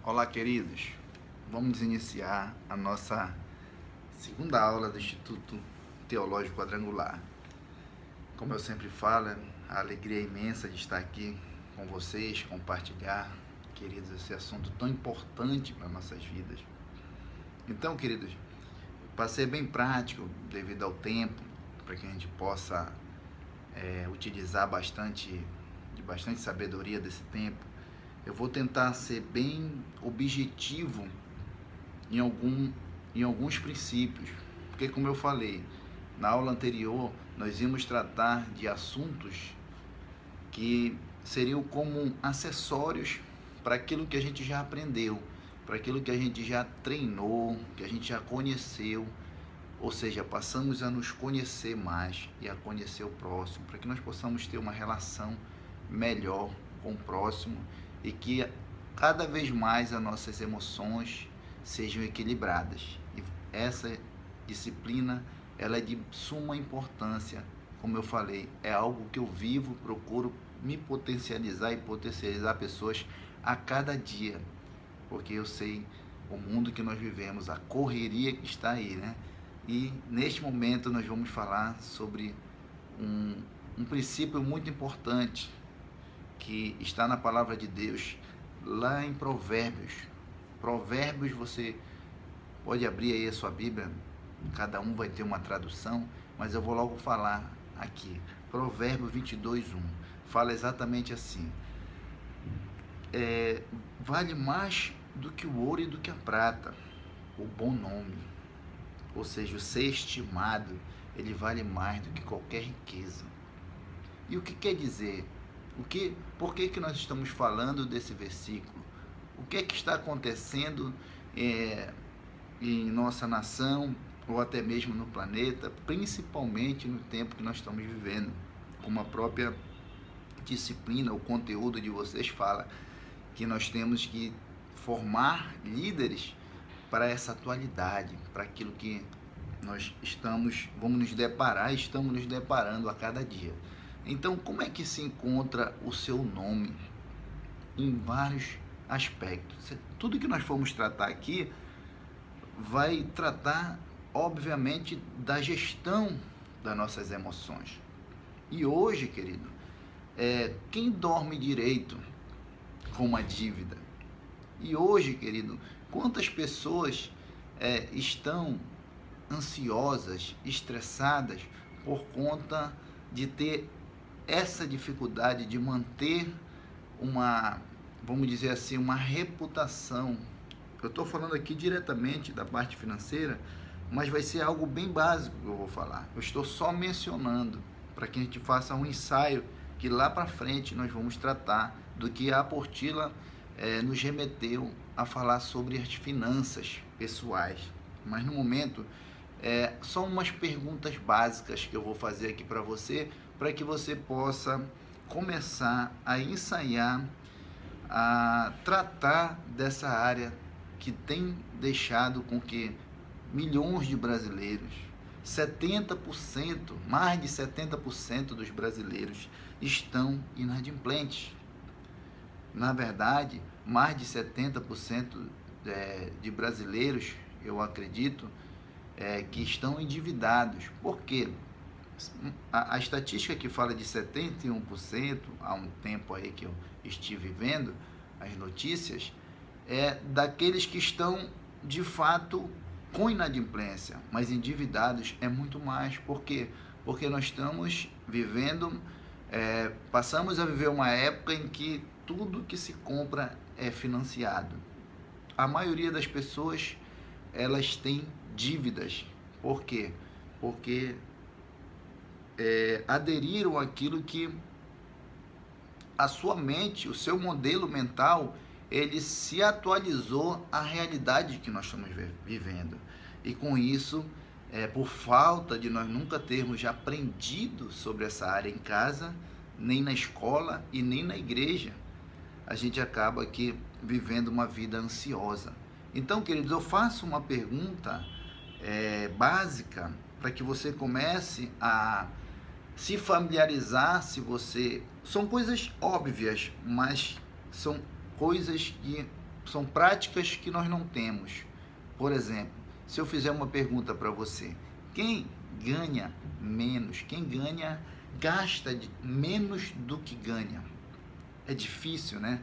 Olá, queridos. Vamos iniciar a nossa segunda aula do Instituto Teológico Quadrangular. Como eu sempre falo, a alegria é imensa de estar aqui com vocês, compartilhar, queridos, esse assunto tão importante para nossas vidas. Então, queridos, para ser bem prático, devido ao tempo, para que a gente possa utilizar bastante sabedoria desse tempo, eu vou tentar ser bem objetivo em alguns princípios, porque, como eu falei, na aula anterior nós íamos tratar de assuntos que seriam como acessórios para aquilo que a gente já aprendeu, para aquilo que a gente já treinou, que a gente já conheceu, ou seja, passamos a nos conhecer mais e a conhecer o próximo, para que nós possamos ter uma relação melhor com o próximo e que cada vez mais as nossas emoções sejam equilibradas. E essa disciplina, ela é de suma importância. Como eu falei, é algo que eu vivo, procuro me potencializar e potencializar pessoas a cada dia, porque eu sei o mundo que nós vivemos, a correria que está aí, né? E neste momento nós vamos falar sobre um princípio muito importante que está na palavra de Deus, lá em Provérbios. Provérbios, você pode abrir aí a sua Bíblia, cada um vai ter uma tradução, mas eu vou logo falar aqui. Provérbios 22:1 fala exatamente assim: vale mais do que o ouro e do que a prata o bom nome, ou seja, o ser estimado, ele vale mais do que qualquer riqueza. E o que quer dizer? Por que nós estamos falando desse versículo? O que é que está acontecendo em nossa nação, ou até mesmo no planeta, principalmente no tempo que nós estamos vivendo? Como a própria disciplina, o conteúdo de vocês fala, que nós temos que formar líderes para essa atualidade, para aquilo que nós estamos nos deparando a cada dia. Então, como é que se encontra o seu nome? Em vários aspectos. Tudo que nós formos tratar aqui vai tratar, obviamente, da gestão das nossas emoções. E hoje, querido, quem dorme direito com uma dívida? E hoje, querido, quantas pessoas estão ansiosas, estressadas por conta de ter essa dificuldade de manter vamos dizer assim, uma reputação. Eu estou falando aqui diretamente da parte financeira, mas vai ser algo bem básico que eu vou falar. Eu estou só mencionando para que a gente faça um ensaio, que lá para frente nós vamos tratar do que a apostila nos remeteu a falar sobre as finanças pessoais. Mas no momento, são umas perguntas básicas que eu vou fazer aqui para você, para que você possa começar a ensaiar, a tratar dessa área que tem deixado com que milhões de brasileiros, 70%, mais de 70% dos brasileiros estão inadimplentes. Na verdade, mais de 70% de brasileiros, eu acredito, que estão endividados. Por quê? A estatística que fala de 71%, há um tempo aí que eu estive vendo as notícias, daqueles que estão, de fato, com inadimplência, mas endividados é muito mais. Por quê? Porque nós estamos vivendo, passamos a viver uma época em que tudo que se compra é financiado. A maioria das pessoas, elas têm dívidas. Por quê? Porque aderiram àquilo que a sua mente, o seu modelo mental, ele se atualizou à realidade que nós estamos vivendo. E com isso, por falta de nós nunca termos aprendido sobre essa área em casa, nem na escola e nem na igreja, a gente acaba aqui vivendo uma vida ansiosa. Então, queridos, eu faço uma pergunta básica para que você comece a se familiarizar. São coisas óbvias, mas são coisas que são práticas que nós não temos. Por exemplo, se eu fizer uma pergunta para você, quem ganha menos, gasta menos do que ganha? É difícil, né?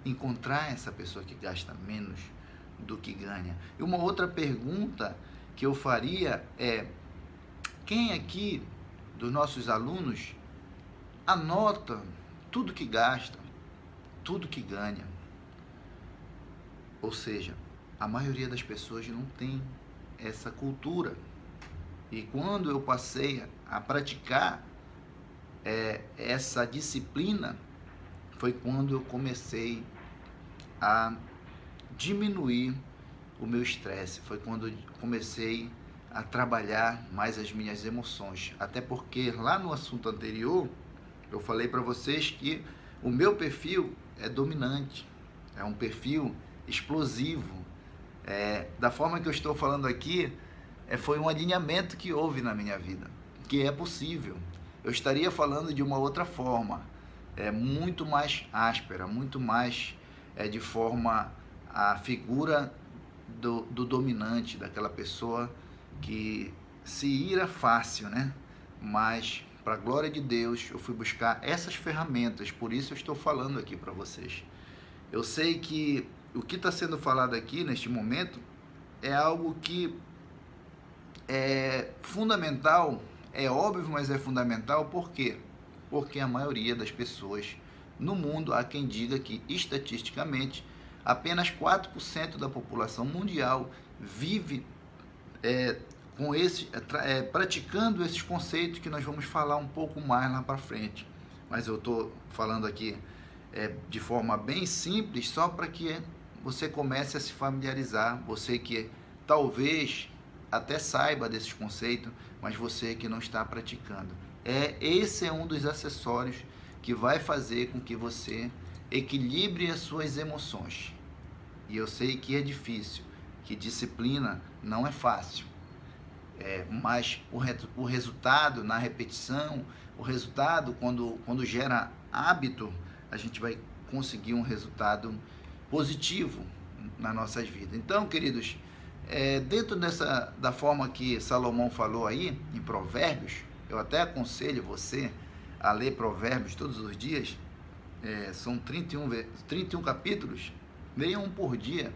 Encontrar essa pessoa que gasta menos do que ganha. E uma outra pergunta que eu faria é: quem aqui dos nossos alunos anota tudo que gasta, tudo que ganha? Ou seja, a maioria das pessoas não tem essa cultura. E quando eu passei a praticar essa disciplina, foi quando eu comecei a diminuir o meu estresse, foi quando eu comecei a trabalhar mais as minhas emoções. Até porque lá no assunto anterior, eu falei para vocês que o meu perfil é dominante, é um perfil explosivo. Da forma que eu estou falando aqui, foi um alinhamento que houve na minha vida, que é possível. Eu estaria falando de uma outra forma, muito mais áspera, muito mais de forma a figura do dominante, daquela pessoa que se ira fácil, né? Mas, para a glória de Deus, eu fui buscar essas ferramentas, por isso eu estou falando aqui para vocês. Eu sei que o que está sendo falado aqui neste momento é algo que é fundamental, é óbvio, mas é fundamental. Por quê? Porque a maioria das pessoas no mundo, há quem diga que estatisticamente apenas 4% da população mundial vive praticando esses conceitos que nós vamos falar um pouco mais lá para frente. Mas eu estou falando aqui de forma bem simples, só para que você comece a se familiarizar, você que talvez até saiba desses conceitos, mas você que não está praticando. Esse é um dos acessórios que vai fazer com que você equilibre as suas emoções. E eu sei que é difícil, que disciplina não é fácil, mas o resultado na repetição, o resultado quando gera hábito, a gente vai conseguir um resultado positivo nas nossas vidas. Então, queridos, dentro da forma que Salomão falou aí, em Provérbios, eu até aconselho você a ler Provérbios todos os dias. São 31 capítulos, leia um por dia,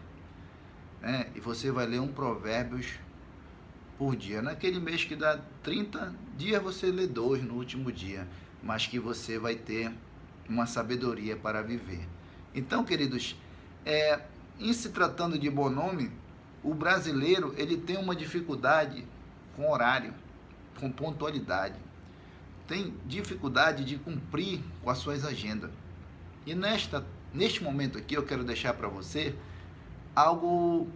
né? E você vai ler um Provérbios por dia. Naquele mês que dá 30 dias, você lê 2 no último dia, mas que você vai ter uma sabedoria para viver. Então, queridos, em se tratando de bom nome, o brasileiro ele tem uma dificuldade com horário, com pontualidade, tem dificuldade de cumprir com as suas agendas. E neste momento aqui eu quero deixar para você algo,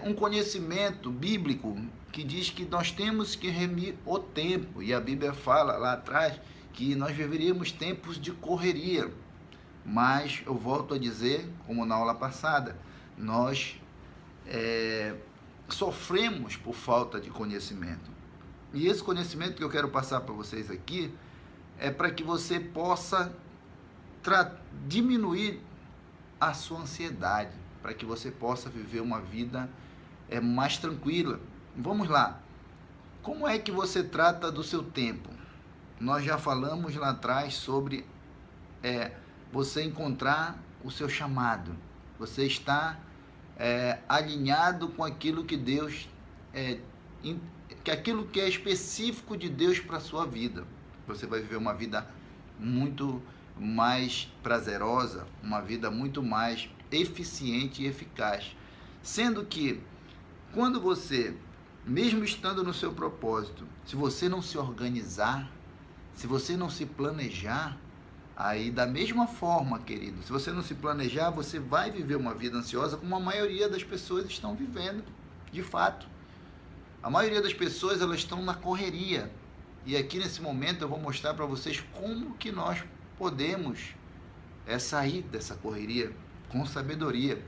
um conhecimento bíblico que diz que nós temos que remir o tempo. E a Bíblia fala lá atrás que nós viveríamos tempos de correria. Mas eu volto a dizer, como na aula passada, nós sofremos por falta de conhecimento. E esse conhecimento que eu quero passar para vocês aqui é para que você possa diminuir a sua ansiedade, para que você possa viver uma vida mais tranquila. Vamos lá. Como é que você trata do seu tempo? Nós já falamos lá atrás sobre você encontrar o seu chamado. Você está alinhado com aquilo que Deus aquilo que é específico de Deus para a sua vida. Você vai viver uma vida muito mais prazerosa, uma vida muito mais eficiente e eficaz. Sendo que, quando você, mesmo estando no seu propósito, se você não se organizar, se você não se planejar, aí da mesma forma, querido, se você não se planejar, você vai viver uma vida ansiosa como a maioria das pessoas estão vivendo, de fato. A maioria das pessoas, elas estão na correria. E aqui nesse momento eu vou mostrar para vocês como que nós podemos sair dessa correria com sabedoria.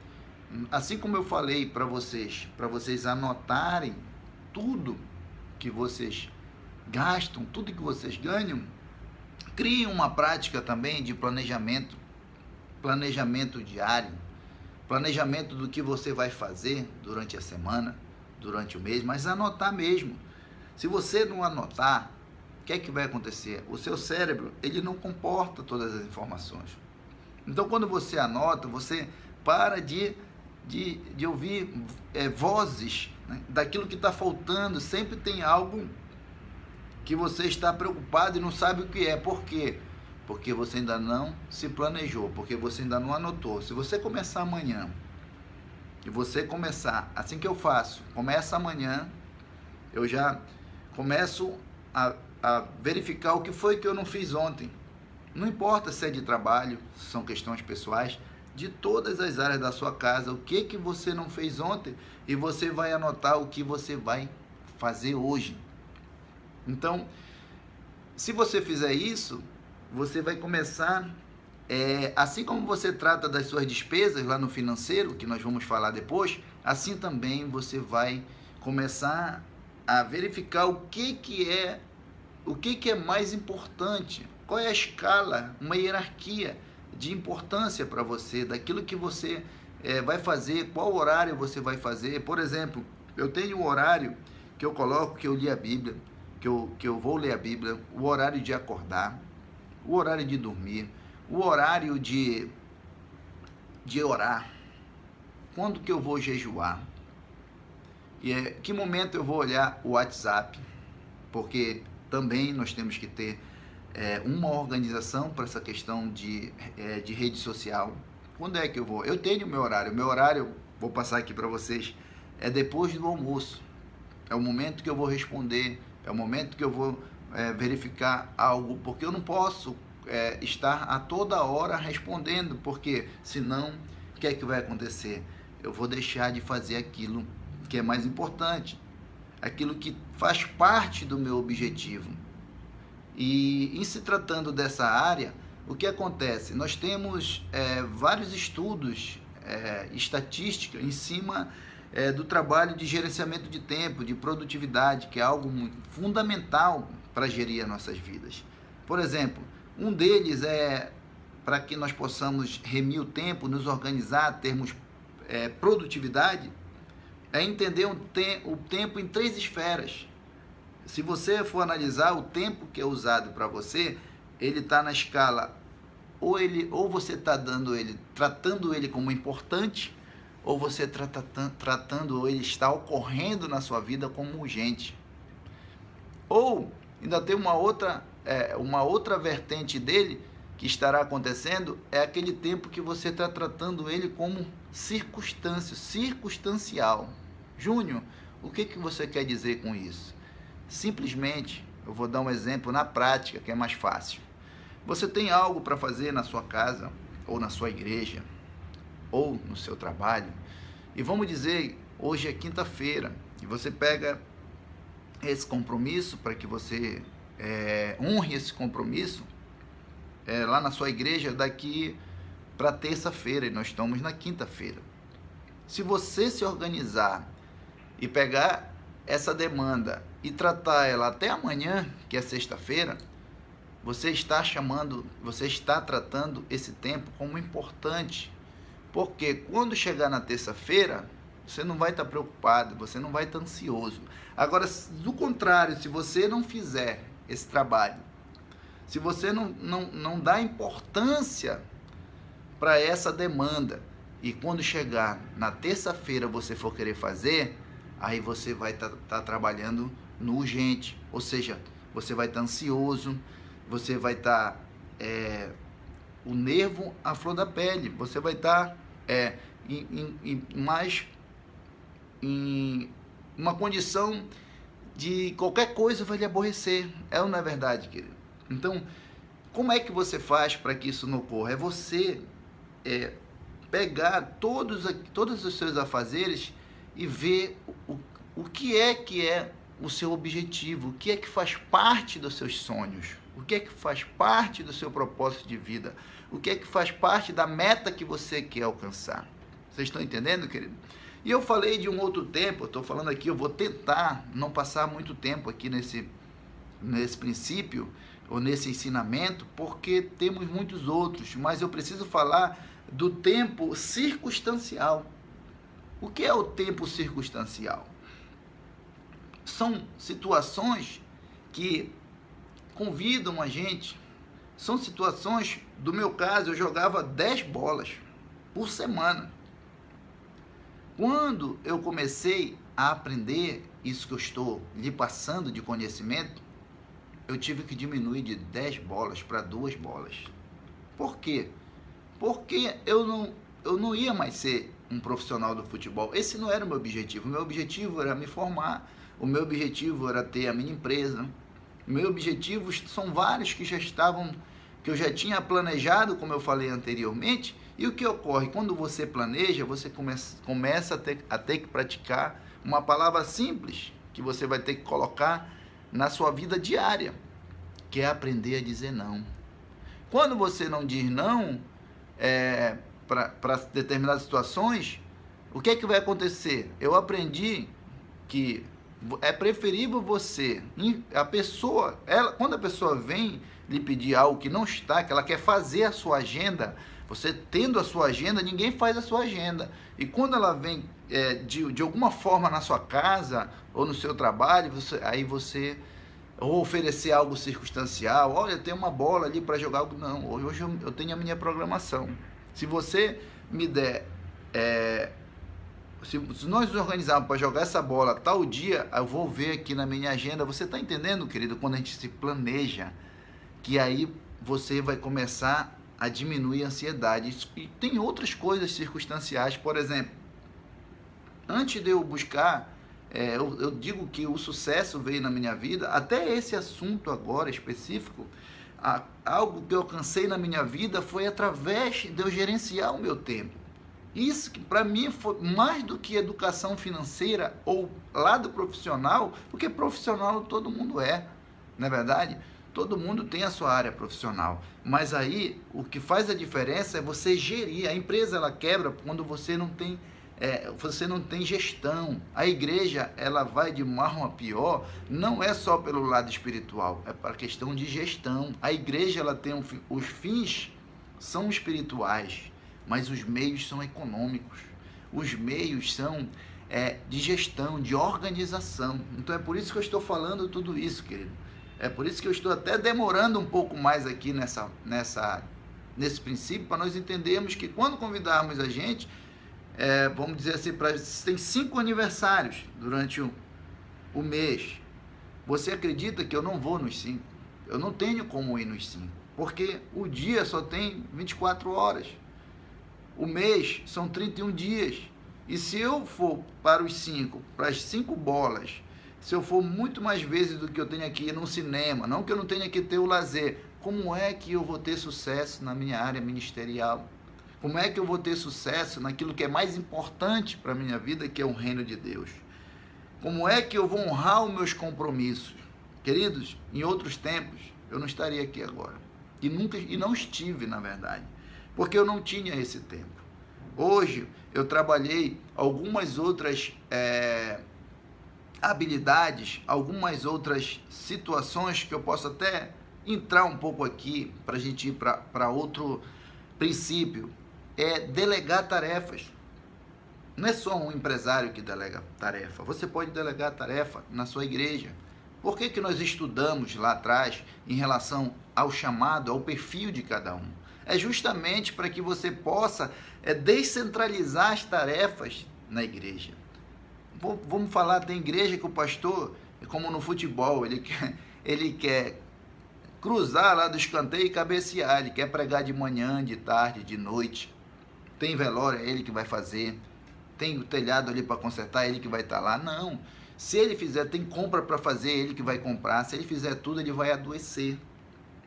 Assim como eu falei para vocês anotarem tudo que vocês gastam, tudo que vocês ganham, criem uma prática também de planejamento diário. planejamento do que você vai fazer durante a semana, durante o mês, mas anotar mesmo. Se você não anotar, o que é que vai acontecer? O seu cérebro, ele não comporta todas as informações. Então, quando você anota, você para de ouvir vozes, né, daquilo que está faltando. Sempre tem algo que você está preocupado e não sabe o que é. Por quê? Porque você ainda não se planejou, porque você ainda não anotou. Se você começar amanhã, e você começar, assim que eu faço, começa amanhã, eu já começo a verificar o que foi que eu não fiz ontem. Não importa se é de trabalho, se são questões pessoais, de todas as áreas da sua casa, o que você não fez ontem, e você vai anotar o que você vai fazer hoje. Então, se você fizer isso, você vai começar, assim como você trata das suas despesas lá no financeiro, que nós vamos falar depois, assim também você vai começar a verificar o que é mais importante, qual é a escala, uma hierarquia de importância para você, daquilo que você vai fazer, qual horário você vai fazer. Por exemplo, eu tenho um horário que eu coloco, que eu li a Bíblia, que eu vou ler a Bíblia, o horário de acordar, o horário de dormir, o horário de orar, quando que eu vou jejuar, e que momento eu vou olhar o WhatsApp, porque também nós temos que ter uma organização para essa questão de rede social. Quando é que eu vou? Eu tenho meu horário, vou passar aqui para vocês, é depois do almoço, é o momento que eu vou responder, é o momento que eu vou verificar algo, porque eu não posso estar a toda hora respondendo, porque senão, o que é que vai acontecer? Eu vou deixar de fazer aquilo que é mais importante, aquilo que faz parte do meu objetivo. E em se tratando dessa área, o que acontece? Nós temos vários estudos, estatística em cima do trabalho de gerenciamento de tempo, de produtividade, que é algo muito fundamental para gerir as nossas vidas. Por exemplo, um deles é para que nós possamos remir o tempo, nos organizar, termos produtividade, é entender o tempo em 3 esferas. Se você for analisar o tempo que é usado para você, ele está na escala, ou você está tratando ele como importante, ou você tratando ele está ocorrendo na sua vida como urgente. Ou ainda tem uma outra vertente dele que estará acontecendo, é aquele tempo que você está tratando ele como circunstancial. Júnior, o que você quer dizer com isso? Simplesmente, eu vou dar um exemplo na prática, que é mais fácil. Você tem algo para fazer na sua casa, ou na sua igreja, ou no seu trabalho, e vamos dizer, hoje é quinta-feira, e você pega esse compromisso para que você honre esse compromisso lá na sua igreja daqui para terça-feira, e nós estamos na quinta-feira. Se você se organizar e pegar essa demanda e tratar ela até amanhã, que é sexta-feira, você está tratando esse tempo como importante, porque quando chegar na terça-feira, você não vai estar preocupado, você não vai estar ansioso. Agora, do contrário, se você não fizer esse trabalho, se você não dá importância para essa demanda, e quando chegar na terça-feira você for querer fazer, aí você vai estar trabalhando no urgente, ou seja, você vai estar ansioso, você vai estar o nervo à flor da pele, você vai estar em uma condição de qualquer coisa vai lhe aborrecer, ou não é verdade, querido? Então, como é que você faz para que isso não ocorra? É você pegar todos os seus afazeres e ver o que é o seu objetivo, o que é que faz parte dos seus sonhos, o que é que faz parte do seu propósito de vida, o que é que faz parte da meta que você quer alcançar. Vocês estão entendendo, querido? E eu falei de um outro tempo, eu estou falando aqui, eu vou tentar não passar muito tempo aqui nesse princípio, ou nesse ensinamento, porque temos muitos outros, mas eu preciso falar do tempo circunstancial. O que é o tempo circunstancial? São situações que convidam a gente, são situações, do meu caso, eu jogava 10 bolas por semana. Quando eu comecei a aprender isso que eu estou lhe passando de conhecimento, eu tive que diminuir de 10 bolas para 2 bolas. Por quê? Porque eu não ia mais ser um profissional do futebol. Esse não era o meu objetivo. O meu objetivo era me formar. O meu objetivo era ter a minha empresa. O meu objetivo são vários que eu já tinha planejado, como eu falei anteriormente. E o que ocorre? Quando você planeja, você começa a ter que praticar uma palavra simples, que você vai ter que colocar na sua vida diária, que é aprender a dizer não. Quando você não diz não para determinadas situações, o que é que vai acontecer? Eu aprendi que é preferível você, quando a pessoa vem lhe pedir algo que não está, que ela quer fazer a sua agenda, você tendo a sua agenda, ninguém faz a sua agenda. E quando ela vem de alguma forma na sua casa ou no seu trabalho, ou oferecer algo circunstancial, olha, tem uma bola ali para jogar algo. Não, hoje eu tenho a minha programação. Se você me der, se nós nos organizarmos para jogar essa bola tal dia, eu vou ver aqui na minha agenda. Você está entendendo, querido? Quando a gente se planeja, que aí você vai começar a diminuir a ansiedade. E tem outras coisas circunstanciais, por exemplo, antes de eu buscar, eu digo que o sucesso veio na minha vida, até esse assunto agora específico, algo que eu alcancei na minha vida foi através de eu gerenciar o meu tempo. Isso que para mim foi mais do que educação financeira ou lado profissional, porque profissional todo mundo não é verdade? Todo mundo tem a sua área profissional, mas aí o que faz a diferença é você gerir. A empresa ela quebra quando você não tem gestão. A igreja ela vai de mal a pior, não é só pelo lado espiritual, é para a questão de gestão. A igreja ela tem os fins são espirituais, mas os meios são econômicos. Os meios são de gestão, de organização. Então é por isso que eu estou falando tudo isso, querido. É por isso que eu estou até demorando um pouco mais aqui nesse princípio, para nós entendermos que quando convidarmos a gente, vamos dizer assim, tem 5 aniversários durante o mês. Você acredita que eu não vou nos 5? Eu não tenho como ir nos 5, porque o dia só tem 24 horas. O mês são 31 dias. E se eu for para os 5, para as 5 bolas, se eu for muito mais vezes do que eu tenho aqui no cinema, não que eu não tenha que ter o lazer, como é que eu vou ter sucesso na minha área ministerial? Como é que eu vou ter sucesso naquilo que é mais importante para a minha vida, que é o reino de Deus? Como é que eu vou honrar os meus compromissos? Queridos, em outros tempos, eu não estaria aqui agora. E não estive, na verdade, porque eu não tinha esse tempo. Hoje, eu trabalhei algumas outras habilidades, algumas outras situações que eu posso até entrar um pouco aqui para a gente ir para outro princípio. É delegar tarefas. Não é só um empresário que delega tarefa. Você pode delegar tarefa na sua igreja. Por que nós estudamos lá atrás em relação ao chamado, ao perfil de cada um? É justamente para que você possa descentralizar as tarefas na igreja. Vamos falar, tem igreja que o pastor, como no futebol, ele quer cruzar lá do escanteio e cabecear, ele quer pregar de manhã, de tarde, de noite. Tem velório, é ele que vai fazer. Tem o telhado ali para consertar, é ele que vai estar lá. Não, se ele fizer, tem compra para fazer, é ele que vai comprar. Se ele fizer tudo, ele vai adoecer.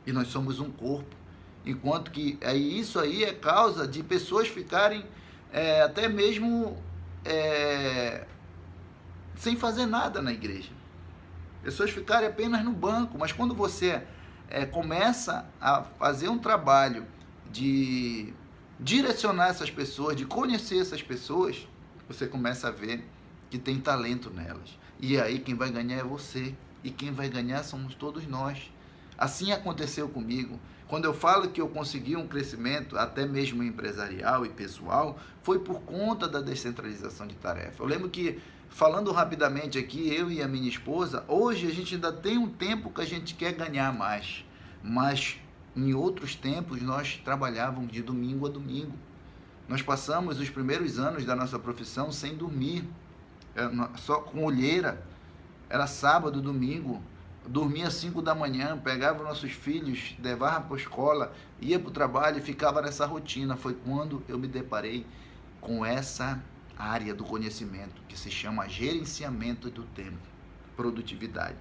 E nós somos um corpo. Enquanto que isso aí é causa de pessoas ficarem até mesmo sem fazer nada na igreja. Pessoas ficarem apenas no banco. Mas quando você começa a fazer um trabalho de direcionar essas pessoas, de conhecer essas pessoas, você começa a ver que tem talento nelas. E aí quem vai ganhar é você. E quem vai ganhar somos todos nós. Assim aconteceu comigo. Quando eu falo que eu consegui um crescimento, até mesmo empresarial e pessoal, foi por conta da descentralização de tarefa. Eu lembro que, falando rapidamente aqui, eu e a minha esposa, hoje a gente ainda tem um tempo que a gente quer ganhar mais, mas em outros tempos nós trabalhávamos de domingo a domingo. Nós passamos os primeiros anos da nossa profissão sem dormir, só com olheira. Era sábado, domingo, dormia às 5 da manhã, pegava nossos filhos, levava para a escola, ia para o trabalho e ficava nessa rotina. Foi quando eu me deparei com essa área do conhecimento, que se chama gerenciamento do tempo, produtividade.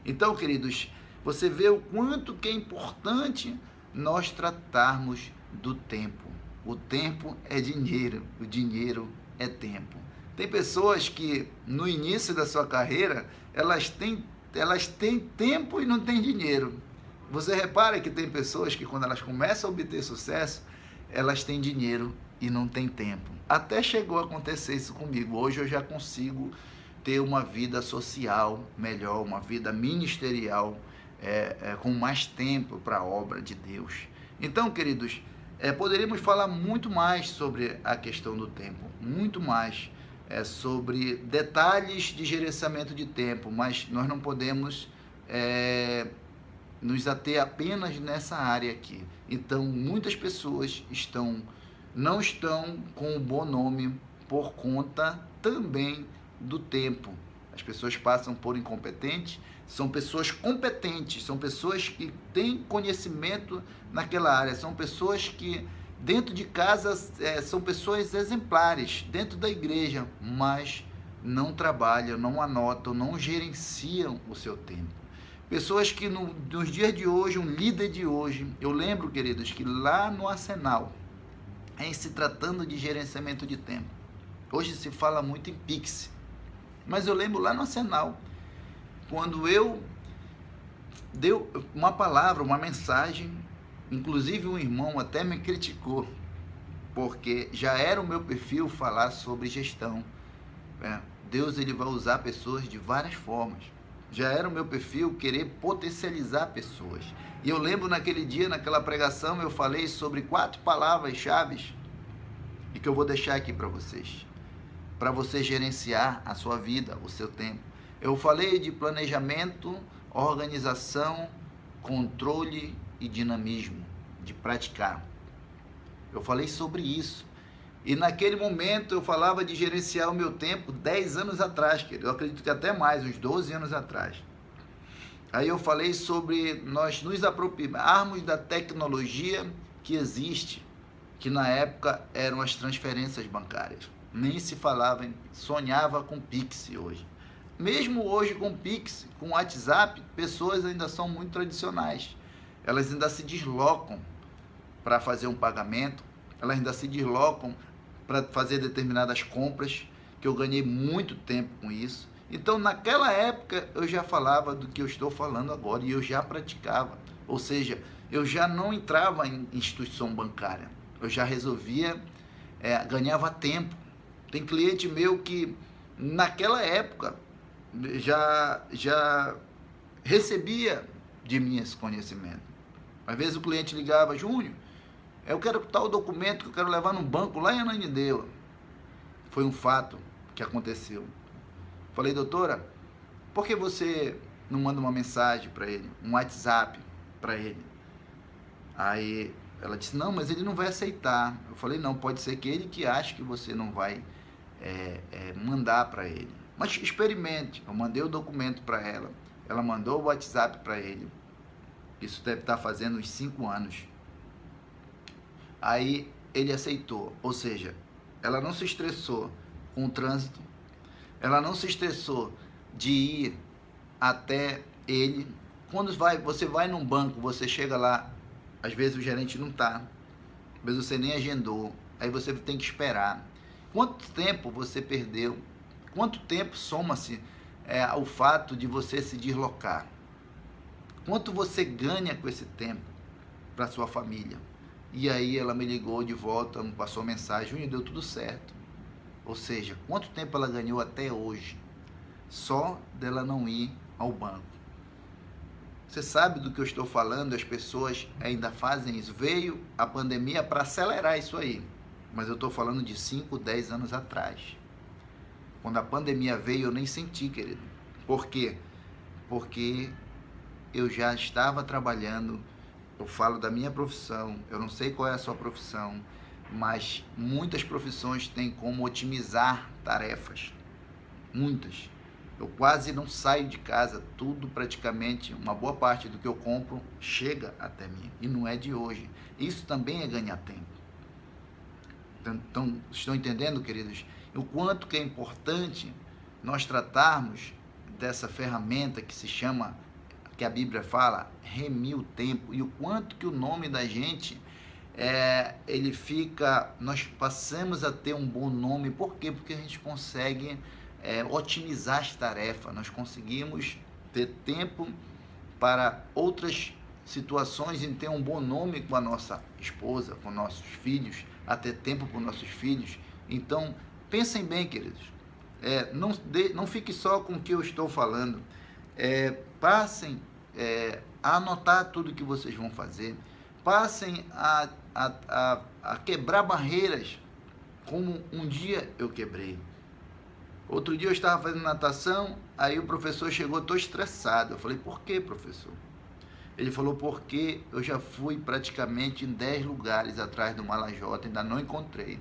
Então, queridos, você vê o quanto que é importante nós tratarmos do tempo. O tempo é dinheiro, o dinheiro é tempo. Tem pessoas que no início da sua carreira, elas têm tempo e não têm dinheiro. Você repara que tem pessoas que quando elas começam a obter sucesso, elas têm dinheiro e não têm tempo. Até chegou a acontecer isso comigo. Hoje eu já consigo ter uma vida social melhor, uma vida ministerial, com mais tempo para a obra de Deus. Então, queridos, poderíamos falar muito mais sobre a questão do tempo, muito mais sobre detalhes de gerenciamento de tempo, mas nós não podemos nos ater apenas nessa área aqui. Então, muitas pessoas não estão com o bom nome por conta também do tempo. As pessoas passam por incompetentes, são pessoas competentes, são pessoas que têm conhecimento naquela área, são pessoas que dentro de casa são pessoas exemplares, dentro da igreja, mas não trabalham, não anotam, não gerenciam o seu tempo. Pessoas que nos dias de hoje, um líder de hoje, eu lembro, queridos, que lá no Arsenal, em se tratando de gerenciamento de tempo, hoje se fala muito em Pix, mas eu lembro lá no Arsenal, quando eu dei uma palavra, uma mensagem, inclusive um irmão até me criticou, porque já era o meu perfil falar sobre gestão. Deus ele vai usar pessoas de várias formas. Já era o meu perfil querer potencializar pessoas. E eu lembro naquele dia, naquela pregação, eu falei sobre 4 palavras-chave e que eu vou deixar aqui para você gerenciar a sua vida, o seu tempo. Eu falei de planejamento, organização, controle e dinamismo, de praticar. Eu falei sobre isso. E naquele momento eu falava de gerenciar o meu tempo 10 anos atrás, querido. Eu acredito que até mais, uns 12 anos atrás. Aí eu falei sobre nós nos apropriarmos da tecnologia que existe, que na época eram as transferências bancárias. Nem se falava, sonhava com Pix hoje. Mesmo hoje com Pix, com WhatsApp, pessoas ainda são muito tradicionais. Elas ainda se deslocam para fazer um pagamento, elas ainda se deslocam para fazer determinadas compras, que eu ganhei muito tempo com isso. Então, naquela época, eu já falava do que eu estou falando agora e eu já praticava. Ou seja, eu já não entrava em instituição bancária, eu já resolvia, ganhava tempo. Tem cliente meu que, naquela época, já recebia de mim esse conhecimento. Às vezes o cliente ligava: Júnior, eu quero tal documento que eu quero levar no banco lá em Ananindeua. Foi um fato que aconteceu. Falei: doutora, por que você não manda uma mensagem para ele, um WhatsApp para ele? Aí ela disse: não, mas ele não vai aceitar. Eu falei: não, pode ser que ele que ache que você não vai mandar para ele. Mas experimente. Eu mandei o documento para ela, ela mandou o WhatsApp para ele. Isso deve estar fazendo uns 5 anos. Aí ele aceitou, ou seja, ela não se estressou com o trânsito, ela não se estressou de ir até ele. Quando você vai num banco, você chega lá, às vezes o gerente não está, às vezes você nem agendou, aí você tem que esperar. Quanto tempo você perdeu? Quanto tempo soma-se ao fato de você se deslocar? Quanto você ganha com esse tempo para sua família? E aí ela me ligou de volta, me passou mensagem: Júnior, deu tudo certo. Ou seja, quanto tempo ela ganhou até hoje? Só dela não ir ao banco. Você sabe do que eu estou falando, as pessoas ainda fazem isso. Veio a pandemia para acelerar isso aí, mas eu estou falando de 5, 10 anos atrás. Quando a pandemia veio, eu nem senti, querido. Por quê? Porque eu já estava trabalhando, eu falo da minha profissão, eu não sei qual é a sua profissão, mas muitas profissões têm como otimizar tarefas. Muitas. Eu quase não saio de casa, tudo praticamente, uma boa parte do que eu compro chega até mim. E não é de hoje. Isso também é ganhar tempo. Então, estão entendendo, queridos? O quanto que é importante nós tratarmos dessa ferramenta que se chama, que a Bíblia fala, remir o tempo. E o quanto que o nome da gente, ele fica, nós passamos a ter um bom nome. Por quê? Porque a gente consegue otimizar as tarefas, nós conseguimos ter tempo para outras situações, em ter um bom nome com a nossa esposa, com nossos filhos, a ter tempo para os nossos filhos. Então, pensem bem, queridos, não fique só com o que eu estou falando, passem a anotar tudo que vocês vão fazer, passem a quebrar barreiras, como um dia eu quebrei. Outro dia eu estava fazendo natação, aí o professor chegou, estou estressado. Eu falei, por que, professor? Ele falou, porque eu já fui praticamente em 10 lugares atrás do Malajota, ainda não encontrei.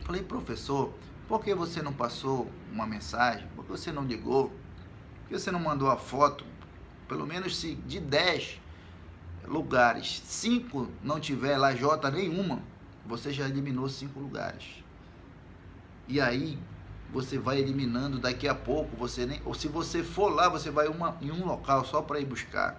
Eu falei, professor, por que você não passou uma mensagem? Por que você não ligou? Por que você não mandou a foto? Pelo menos se de 10 lugares, 5 não tiver lajota nenhuma, você já eliminou 5 lugares. E aí você vai eliminando daqui a pouco, ou se você for lá, você vai em um local só para ir buscar.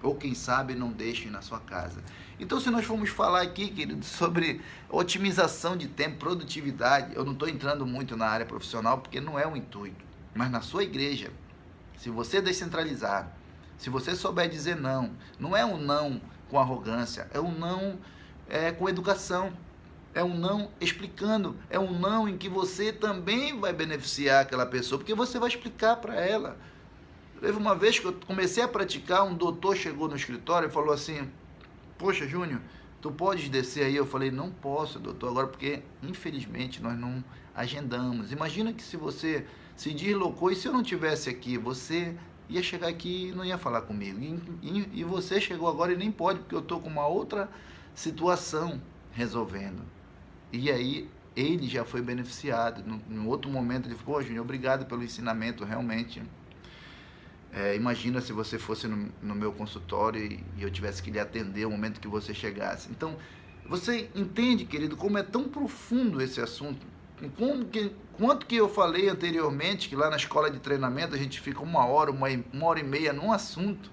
Ou quem sabe não deixe na sua casa. Então, se nós formos falar aqui, querido, sobre otimização de tempo, produtividade, eu não estou entrando muito na área profissional porque não é o intuito. Mas na sua igreja, se você descentralizar, se você souber dizer não, não é um não com arrogância, é um não com educação. É um não explicando, é um não em que você também vai beneficiar aquela pessoa, porque você vai explicar para ela. Teve uma vez que eu comecei a praticar, um doutor chegou no escritório e falou assim, poxa, Júnior, tu podes descer aí? Eu falei, não posso, doutor, agora porque infelizmente nós não agendamos. Imagina que se você se deslocou e se eu não tivesse aqui, você ia chegar aqui e não ia falar comigo. E você chegou agora e nem pode, porque eu estou com uma outra situação resolvendo. E aí ele já foi beneficiado. No outro momento ele falou, Júnior, obrigado pelo ensinamento, realmente. Imagina se você fosse no meu consultório e eu tivesse que lhe atender no momento que você chegasse. Então, você entende, querido, como é tão profundo esse assunto? Quanto que eu falei anteriormente, que lá na escola de treinamento a gente fica uma hora e meia num assunto.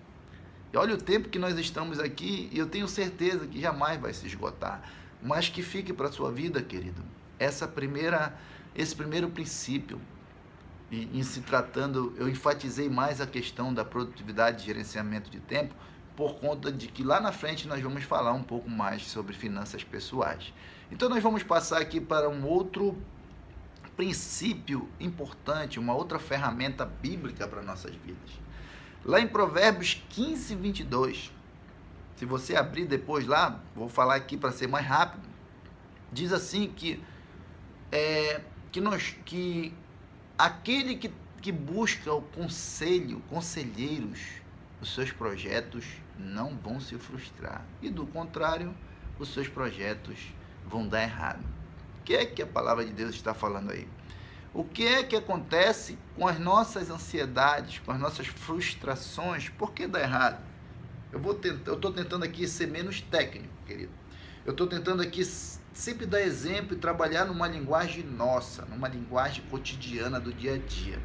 E olha o tempo que nós estamos aqui e eu tenho certeza que jamais vai se esgotar. Mas que fique para a sua vida, querido, esse primeiro princípio. E em se tratando, eu enfatizei mais a questão da produtividade e gerenciamento de tempo, por conta de que lá na frente nós vamos falar um pouco mais sobre finanças pessoais. Então nós vamos passar aqui para um outro princípio importante, uma outra ferramenta bíblica para nossas vidas. Lá em Provérbios 15, 22, se você abrir depois lá, vou falar aqui para ser mais rápido, diz assim que aquele que busca o conselheiros, os seus projetos não vão se frustrar. E do contrário, os seus projetos vão dar errado. O que é que a palavra de Deus está falando aí? O que é que acontece com as nossas ansiedades, com as nossas frustrações? Por que dá errado? Eu estou tentando aqui ser menos técnico, querido. Eu estou tentando aqui sempre dar exemplo e trabalhar numa linguagem nossa, numa linguagem cotidiana do dia a dia.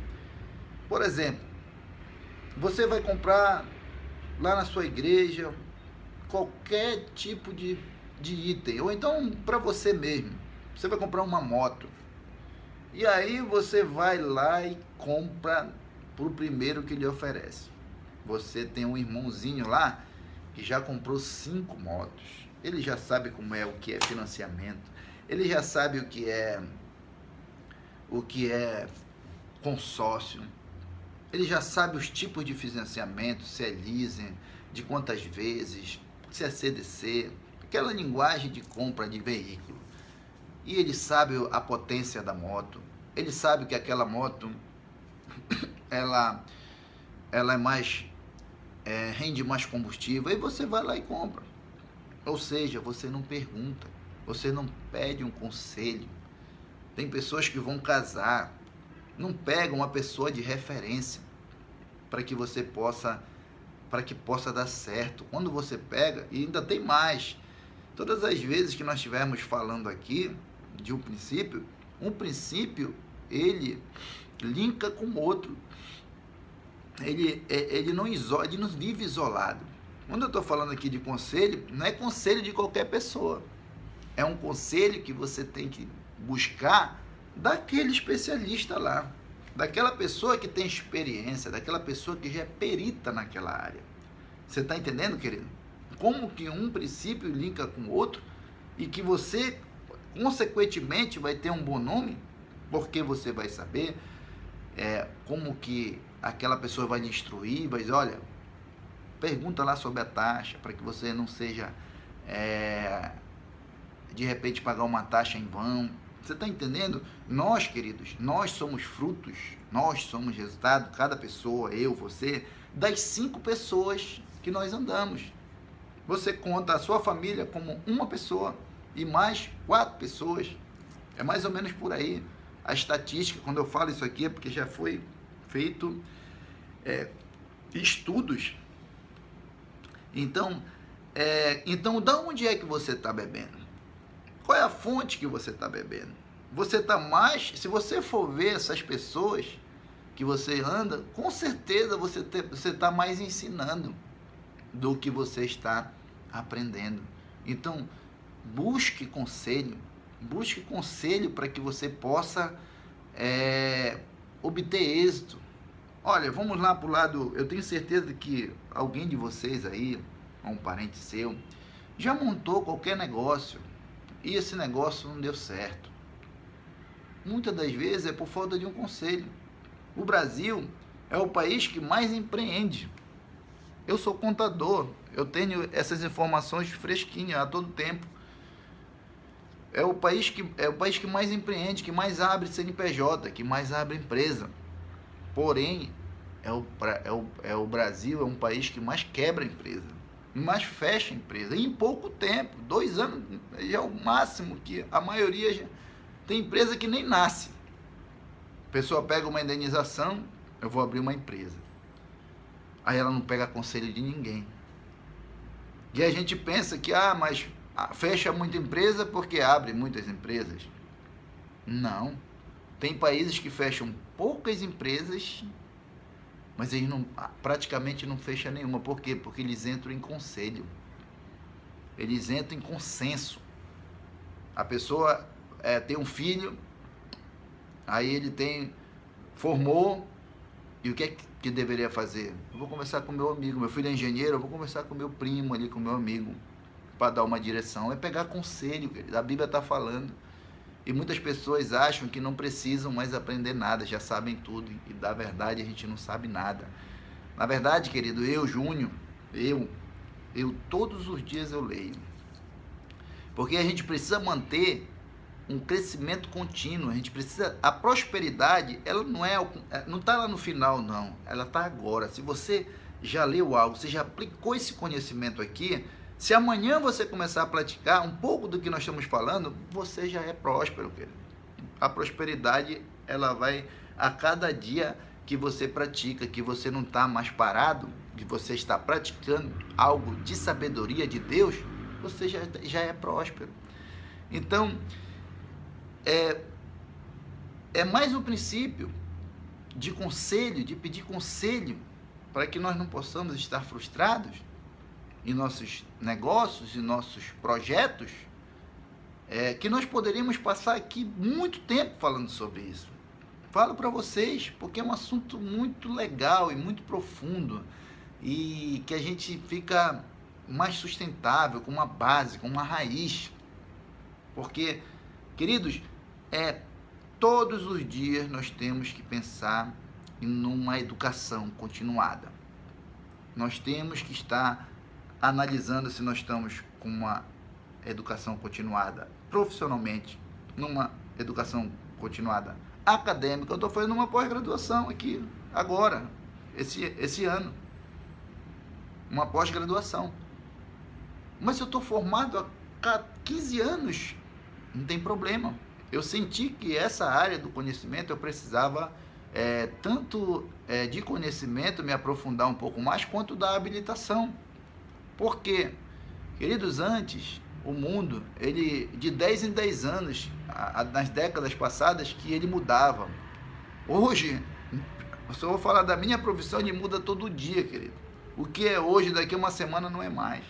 Por exemplo, você vai comprar lá na sua igreja qualquer tipo de item, ou então para você mesmo, você vai comprar uma moto. E aí você vai lá e compra para o primeiro que lhe oferece. Você tem um irmãozinho lá que já comprou 5 motos. Ele já sabe o que é financiamento. Ele já sabe o que é consórcio. ele já sabe os tipos de financiamento, se é leasing, de quantas vezes, se é CDC, aquela linguagem de compra de veículo. E ele sabe a potência da moto, ele sabe que aquela moto, ela é mais, rende mais combustível, e você vai lá e compra. Ou seja, você não pergunta, você não pede um conselho. Tem pessoas que vão casar, não pegam uma pessoa de referência para que você possa, para que possa dar certo. Quando você pega, e ainda tem mais, todas as vezes que nós estivermos falando aqui de um princípio ele linka com o outro. Ele não isola, ele não vive isolado. Quando eu estou falando aqui de conselho, não é conselho de qualquer pessoa. É um conselho que você tem que buscar daquele especialista lá, daquela pessoa que tem experiência, daquela pessoa que já é perita naquela área. Você está entendendo, querido? Como que um princípio linka com o outro e que você, consequentemente, vai ter um bom nome, porque você vai saber como que aquela pessoa vai lhe instruir, vai dizer, olha, pergunta lá sobre a taxa, para que você não seja, de repente, pagar uma taxa em vão. Você está entendendo? Nós, queridos, nós somos frutos, nós somos resultado, cada pessoa, eu, você, das 5 pessoas que nós andamos. Você conta a sua família como uma pessoa e mais 4 pessoas. É mais ou menos por aí. A estatística, quando eu falo isso aqui, é porque já foi feito estudos. Então, da onde é que você está bebendo? Qual é a fonte que você está bebendo? Você está mais... Se você for ver essas pessoas que você anda, com certeza você está mais ensinando do que você está aprendendo. Então, busque conselho para que você possa obter êxito. Olha, vamos lá para o lado... Eu tenho certeza que alguém de vocês aí, um parente seu, já montou qualquer negócio e esse negócio não deu certo. Muitas das vezes é por falta de um conselho. O Brasil é o país que mais empreende. Eu sou contador, eu tenho essas informações fresquinhas a todo tempo. É o país que mais empreende, que mais abre CNPJ, que mais abre empresa. Porém, o Brasil é um país que mais quebra empresa, mais fecha empresa. E em pouco tempo, 2 anos, já é o máximo, que a maioria já tem empresa que nem nasce. A pessoa pega uma indenização, eu vou abrir uma empresa. Aí ela não pega conselho de ninguém. E a gente pensa que, mas fecha muita empresa porque abre muitas empresas. Não. Tem países que fecham poucas empresas, mas eles praticamente não fecham nenhuma. Por quê? Porque eles entram em conselho. Eles entram em consenso. A pessoa tem um filho, aí ele formou, e o que é que deveria fazer? Eu vou conversar com meu amigo, meu filho é engenheiro, eu vou conversar com meu primo ali, com meu amigo, para dar uma direção. É pegar conselho, a Bíblia está falando. E muitas pessoas acham que não precisam mais aprender nada, já sabem tudo, e da verdade a gente não sabe nada. Na verdade, querido, eu, Júnior, eu todos os dias eu leio. Porque a gente precisa manter um crescimento contínuo, a prosperidade, ela não está lá no final, não, ela está agora. Se você já leu algo, você já aplicou esse conhecimento aqui, se amanhã você começar a praticar um pouco do que nós estamos falando, você já é próspero, querido. A prosperidade, ela vai a cada dia que você pratica, que você não está mais parado, que você está praticando algo de sabedoria de Deus, você já é próspero. Então, é mais um princípio de conselho, de pedir conselho, para que nós não possamos estar frustrados em nossos negócios, em nossos projetos, que nós poderíamos passar aqui muito tempo falando sobre isso. Falo para vocês, porque é um assunto muito legal e muito profundo, e que a gente fica mais sustentável, com uma base, com uma raiz. Porque, queridos, todos os dias nós temos que pensar e numa educação continuada. Nós temos que estar analisando se nós estamos com uma educação continuada profissionalmente, numa educação continuada acadêmica. Eu estou fazendo uma pós-graduação aqui, agora, esse ano. Uma pós-graduação. Mas se eu estou formado há 15 anos, não tem problema. Eu senti que essa área do conhecimento eu precisava tanto de conhecimento, me aprofundar um pouco mais, quanto da habilitação. Porque, queridos, antes, o mundo, ele de 10 em 10 anos, nas décadas passadas, que ele mudava. Hoje, se eu vou falar da minha profissão, ele muda todo dia, querido. O que é hoje, daqui a uma semana, não é mais.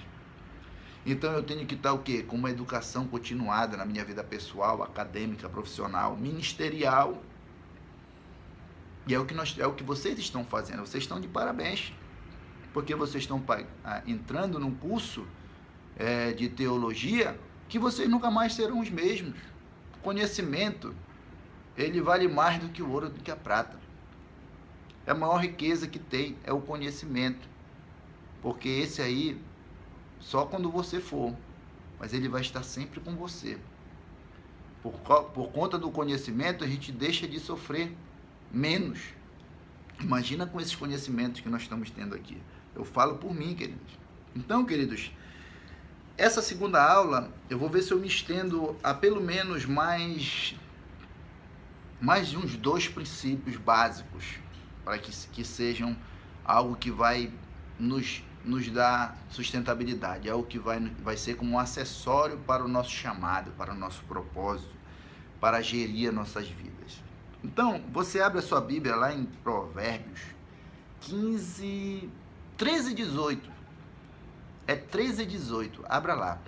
Então eu tenho que estar o quê? Com uma educação continuada na minha vida pessoal, acadêmica, profissional, ministerial. E é o que vocês estão fazendo. Vocês estão de parabéns. Porque vocês estão entrando num curso de teologia que vocês nunca mais serão os mesmos. Conhecimento, ele vale mais do que o ouro, do que a prata. É a maior riqueza que tem, é o conhecimento. Porque esse aí, só quando você for, mas ele vai estar sempre com você. Por conta do conhecimento, a gente deixa de sofrer menos. Imagina com esses conhecimentos que nós estamos tendo aqui. Eu falo por mim, queridos. Então, queridos, essa segunda aula, eu vou ver se eu me estendo a pelo menos mais de uns 2 princípios básicos, para que sejam algo que vai nos dar sustentabilidade, algo que vai ser como um acessório para o nosso chamado, para o nosso propósito, para gerir as nossas vidas. Então, você abre a sua Bíblia lá em Provérbios 13 e 18. É 13 e 18, abra lá.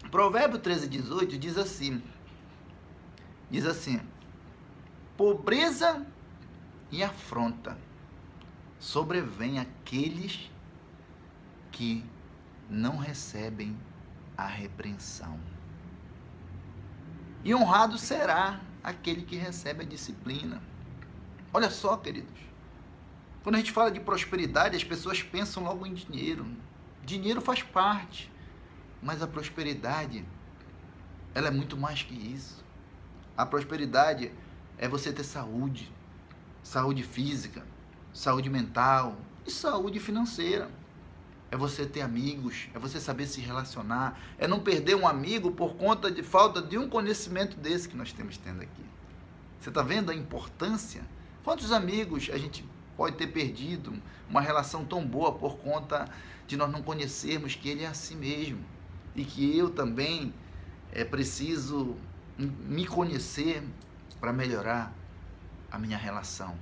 Provérbio 13 e 18 diz assim: pobreza e afronta sobrevém àqueles que não recebem a repreensão. E honrado será aquele que recebe a disciplina. Olha só, queridos. Quando a gente fala de prosperidade, as pessoas pensam logo em dinheiro. Dinheiro faz parte, mas a prosperidade, ela é muito mais que isso. A prosperidade é você ter saúde, saúde física, saúde mental e saúde financeira. É você ter amigos, é você saber se relacionar, é não perder um amigo por conta de falta de um conhecimento desse que nós temos tendo aqui. Você está vendo a importância? Quantos amigos a gente pode ter perdido uma relação tão boa por conta de nós não conhecermos que ele é assim mesmo, e que eu também preciso me conhecer para melhorar a minha relação.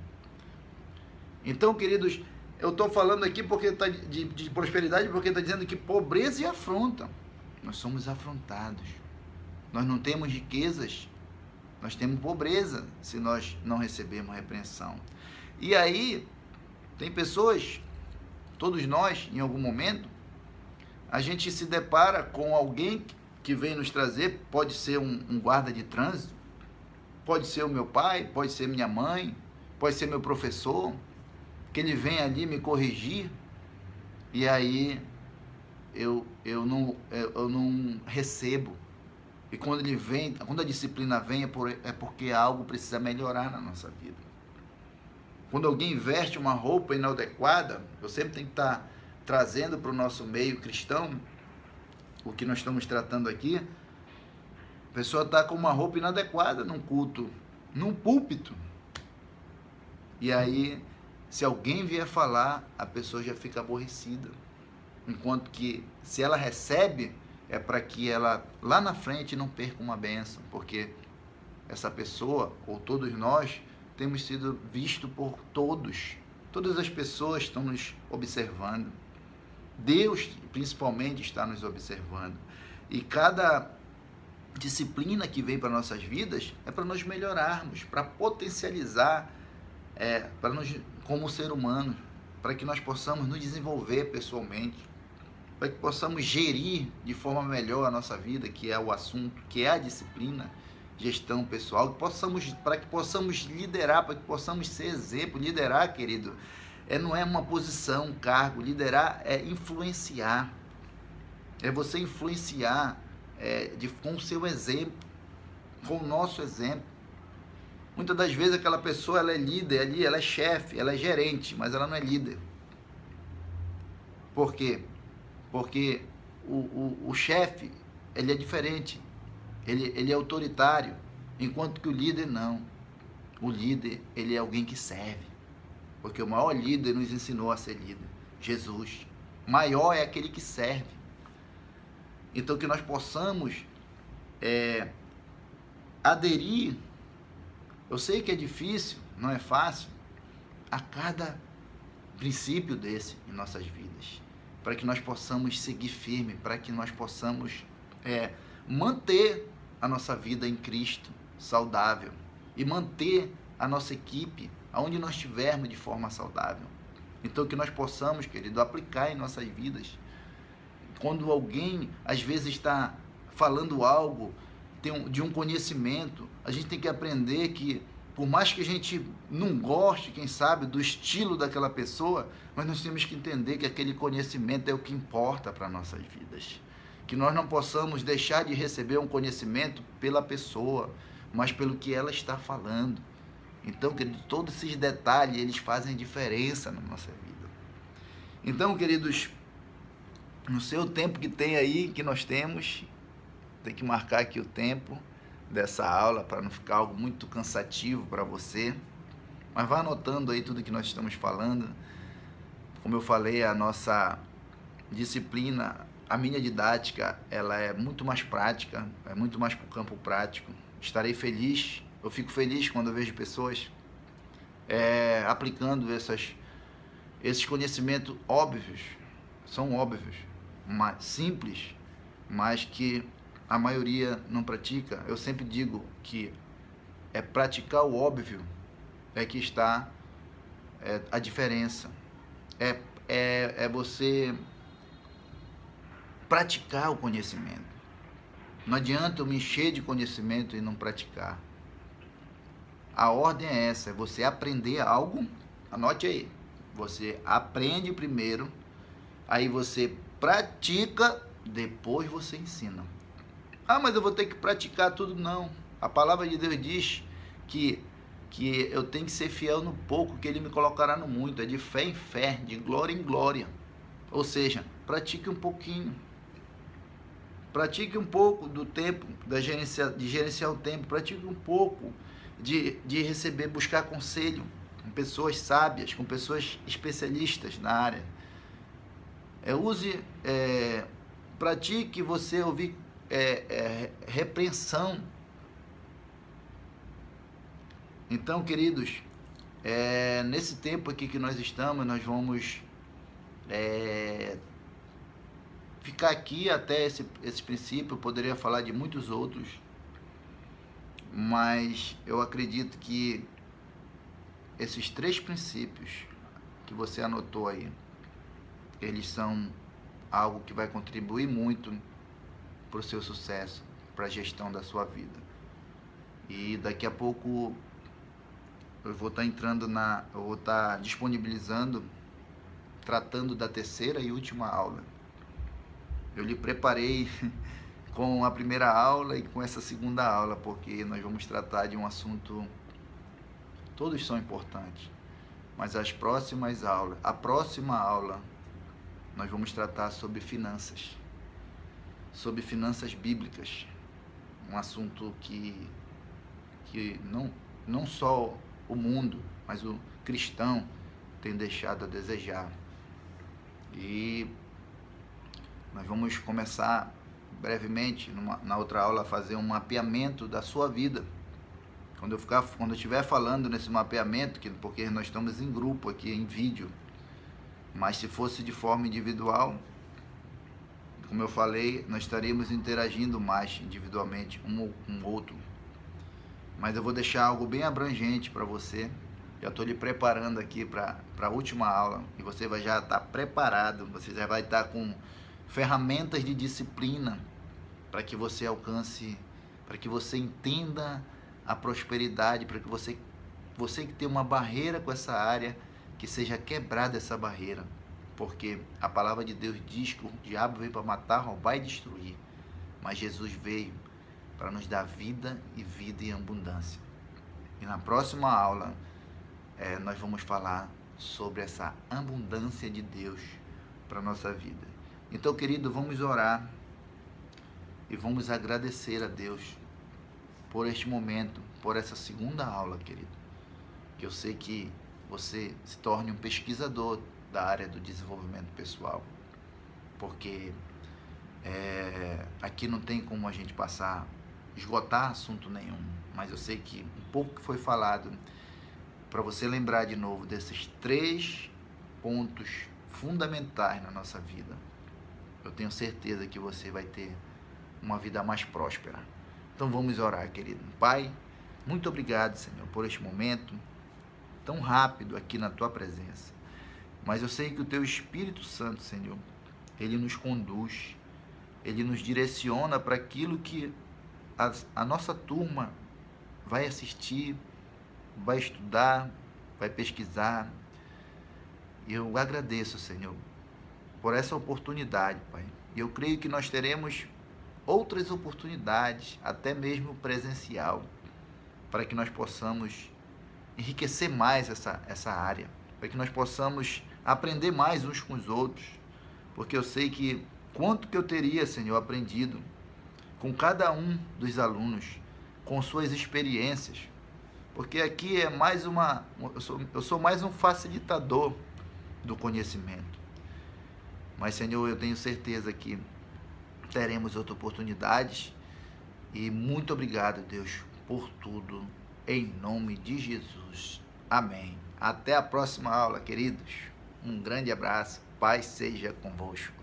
Então, queridos, eu estou falando aqui porque tá de prosperidade, porque está dizendo que pobreza e afronta. Nós somos afrontados. Nós não temos riquezas, nós temos pobreza se nós não recebermos repreensão. E aí, tem pessoas, todos nós, em algum momento, a gente se depara com alguém que vem nos trazer, pode ser um guarda de trânsito, pode ser o meu pai, pode ser minha mãe, pode ser meu professor, que ele vem ali me corrigir, e aí eu não recebo. E quando ele vem, quando a disciplina vem, é porque algo precisa melhorar na nossa vida. Quando alguém veste uma roupa inadequada, eu sempre tenho que estar trazendo para o nosso meio cristão, o que nós estamos tratando aqui. A pessoa está com uma roupa inadequada num culto, num púlpito. E aí, se alguém vier falar, a pessoa já fica aborrecida. Enquanto que, se ela recebe, é para que ela, lá na frente, não perca uma bênção. Porque essa pessoa, ou todos nós, temos sido vistos por todos. Todas as pessoas estão nos observando. Deus, principalmente, está nos observando. E cada disciplina que vem para nossas vidas é para nós melhorarmos, para potencializar, para nós, como ser humano, para que nós possamos nos desenvolver pessoalmente, para que possamos gerir de forma melhor a nossa vida, que é o assunto, que é a disciplina, gestão pessoal, para que possamos liderar, para que possamos ser exemplo. Liderar, querido, não é uma posição, um cargo. Liderar é influenciar. É você influenciar com o seu exemplo, com o nosso exemplo. Muitas das vezes aquela pessoa, ela é líder ali, ela é chefe, ela é gerente, mas ela não é líder. Por quê? Porque o chefe, ele é diferente. Ele é autoritário, enquanto que o líder não. O líder, ele é alguém que serve. Porque o maior líder nos ensinou a ser líder, Jesus. O maior é aquele que serve. Então, que nós possamos aderir. Eu sei que é difícil, não é fácil, a cada princípio desse em nossas vidas, para que nós possamos seguir firme, para que nós possamos manter a nossa vida em Cristo saudável e manter a nossa equipe aonde nós estivermos de forma saudável. Então, que nós possamos, querido, aplicar em nossas vidas. Quando alguém, às vezes, está falando algo de um conhecimento, a gente tem que aprender que, por mais que a gente não goste, quem sabe, do estilo daquela pessoa, mas nós temos que entender que aquele conhecimento é o que importa para nossas vidas. Que nós não possamos deixar de receber um conhecimento pela pessoa, mas pelo que ela está falando. Então, querido, todos esses detalhes, eles fazem diferença na nossa vida. Então, queridos, no seu tempo que tem aí, que nós temos, tem que marcar aqui o tempo dessa aula para não ficar algo muito cansativo para você, mas vá anotando aí tudo que nós estamos falando. Como eu falei, a nossa disciplina, a minha didática, ela é muito mais prática, é muito mais para o campo prático. Estarei feliz, eu fico feliz quando eu vejo pessoas aplicando esses conhecimentos óbvios, são óbvios, simples, mas que a maioria não pratica. Eu sempre digo que praticar o óbvio que está a diferença. É você praticar o conhecimento. Não adianta eu me encher de conhecimento e não praticar. A ordem é essa, é você aprender algo, anote aí. Você aprende primeiro, aí você pratica, depois você ensina. Ah, mas eu vou ter que praticar tudo. Não. A palavra de Deus diz que eu tenho que ser fiel no pouco, que Ele me colocará no muito. É de fé em fé, de glória em glória. Ou seja, pratique um pouquinho. Pratique um pouco do tempo, de gerenciar o tempo. Pratique um pouco de receber, buscar conselho com pessoas sábias, com pessoas especialistas na área. Pratique você ouvir repreensão. Então, queridos, nesse tempo aqui que nós estamos, nós vamos ficar aqui até esse princípio. Eu poderia falar de muitos outros, mas eu acredito que esses 3 princípios que você anotou aí, eles são algo que vai contribuir muito para o seu sucesso, para a gestão da sua vida. E daqui a pouco eu vou estar disponibilizando, tratando da 3ª e última aula. Eu lhe preparei com a primeira aula e com essa 2ª aula, porque nós vamos tratar de um assunto, todos são importantes, mas as próximas aulas, a próxima aula, nós vamos tratar sobre finanças bíblicas, um assunto que não só o mundo, mas o cristão tem deixado a desejar. E nós vamos começar brevemente, na outra aula, a fazer um mapeamento da sua vida. Quando eu estiver falando nesse mapeamento, porque nós estamos em grupo aqui, em vídeo, mas se fosse de forma individual, como eu falei, nós estaríamos interagindo mais individualmente, um com o outro. Mas eu vou deixar algo bem abrangente para você. Já estou lhe preparando aqui para a última aula, e você vai já estar preparado, você já vai estar com ferramentas de disciplina para que você alcance para que você entenda a prosperidade, para que você que tem uma barreira com essa área, que seja quebrada essa barreira, porque a palavra de Deus diz que o diabo veio para matar, roubar e destruir, mas Jesus veio para nos dar vida e vida em abundância. E na próxima aula nós vamos falar sobre essa abundância de Deus para a nossa vida. Então, querido, vamos orar e vamos agradecer a Deus por este momento, por essa segunda aula, querido. Que eu sei que você se torne um pesquisador da área do desenvolvimento pessoal, porque aqui não tem como a gente esgotar assunto nenhum, mas eu sei que um pouco que foi falado, para você lembrar de novo desses 3 pontos fundamentais na nossa vida, eu tenho certeza que você vai ter uma vida mais próspera. Então vamos orar, querido. Pai, muito obrigado, Senhor, por este momento tão rápido aqui na Tua presença. Mas eu sei que o Teu Espírito Santo, Senhor, Ele nos conduz, Ele nos direciona para aquilo que a nossa turma vai assistir, vai estudar, vai pesquisar. E eu agradeço, Senhor, por essa oportunidade, Pai. E eu creio que nós teremos outras oportunidades, até mesmo presencial, para que nós possamos enriquecer mais essa área, para que nós possamos aprender mais uns com os outros, porque eu sei que quanto que eu teria, Senhor, aprendido com cada um dos alunos, com suas experiências, porque aqui é mais eu sou mais um facilitador do conhecimento. Mas, Senhor, eu tenho certeza que teremos outras oportunidades, e muito obrigado, Deus, por tudo, em nome de Jesus. Amém. Até a próxima aula, queridos. Um grande abraço. Paz seja convosco.